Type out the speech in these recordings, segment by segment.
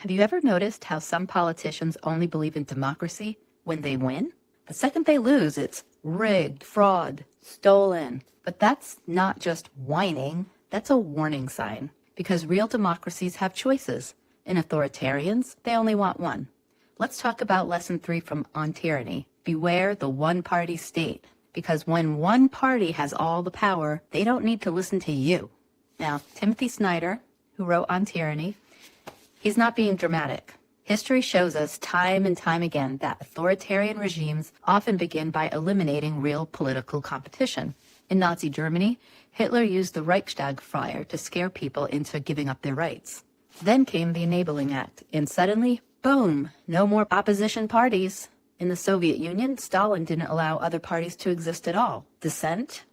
Have you ever noticed how some politicians only believe in democracy when they win? The second they lose, it's rigged, fraud, stolen. But that's not just whining, that's a warning sign. Because real democracies have choices. In authoritarians, they only want one. Let's talk about lesson 3 from On Tyranny. Beware the one-party state. Because when one party has all the power, they don't need to listen to you. Now, Timothy Snyder, who wrote On Tyranny, he's not being dramatic. History shows us time and time again that authoritarian regimes often begin by eliminating real political competition. In Nazi Germany, Hitler used the Reichstag fire to scare people into giving up their rights. Then came the Enabling Act, and suddenly, boom, no more opposition parties. In the Soviet Union, Stalin didn't allow other parties to exist at all. Dissent?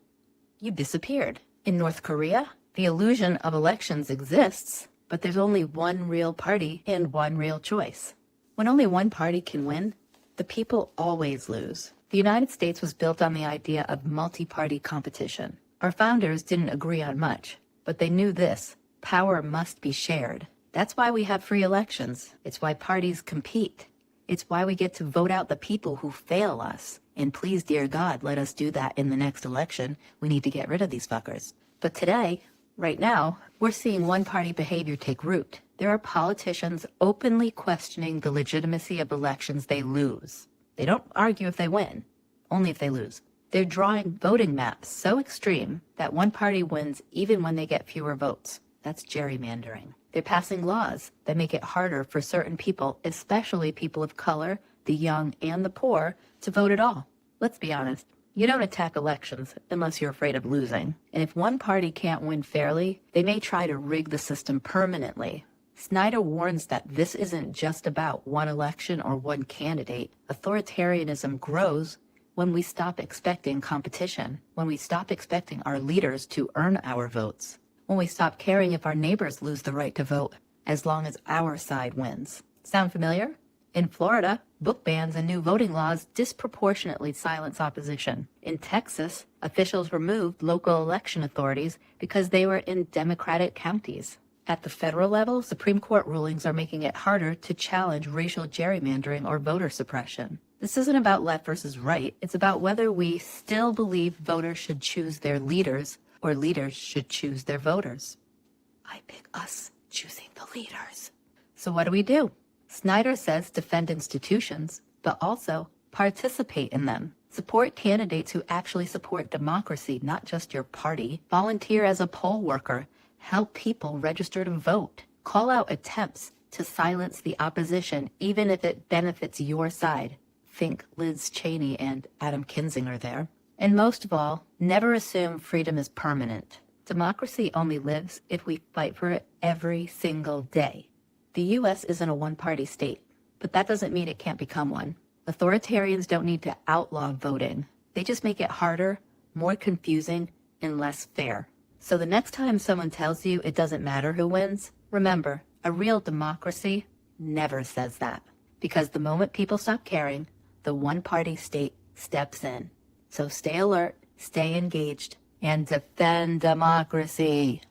You disappeared. In North Korea, the illusion of elections exists, but there's only one real party and one real choice. When only one party can win, the people always lose. The United States was built on the idea of multi-party competition. Our founders didn't agree on much, but they knew this: power must be shared. That's why we have free elections. It's why parties compete. It's why we get to vote out the people who fail us. And please, dear God, let us do that in the next election. We need to get rid of these fuckers. But today, right now, we're seeing one-party behavior take root. There are politicians openly questioning the legitimacy of elections they lose. They don't argue if they win, only if they lose. They're drawing voting maps so extreme that one party wins even when they get fewer votes. That's gerrymandering. They're passing laws that make it harder for certain people, especially people of color, the young, and the poor, to vote at all. Let's be honest. You don't attack elections unless you're afraid of losing. And if one party can't win fairly, they may try to rig the system permanently. Snyder warns that this isn't just about one election or one candidate. Authoritarianism grows when we stop expecting competition, when we stop expecting our leaders to earn our votes, when we stop caring if our neighbors lose the right to vote, as long as our side wins. Sound familiar? In Florida, book bans and new voting laws disproportionately silence opposition. In Texas, officials removed local election authorities because they were in Democratic counties. At the federal level, Supreme Court rulings are making it harder to challenge racial gerrymandering or voter suppression. This isn't about left versus right. It's about whether we still believe voters should choose their leaders or leaders should choose their voters. I pick us choosing the leaders. So what do? Snyder says defend institutions, but also participate in them. Support candidates who actually support democracy, not just your party. Volunteer as a poll worker. Help people register to vote. Call out attempts to silence the opposition, even if it benefits your side. Think Liz Cheney and Adam Kinzinger there. And most of all, never assume freedom is permanent. Democracy only lives if we fight for it every single day. The U.S. isn't a one-party state, but that doesn't mean it can't become one. Authoritarians don't need to outlaw voting. They just make it harder, more confusing, and less fair. So the next time someone tells you it doesn't matter who wins, remember, a real democracy never says that. Because the moment people stop caring, the one-party state steps in. So stay alert, stay engaged, and defend democracy.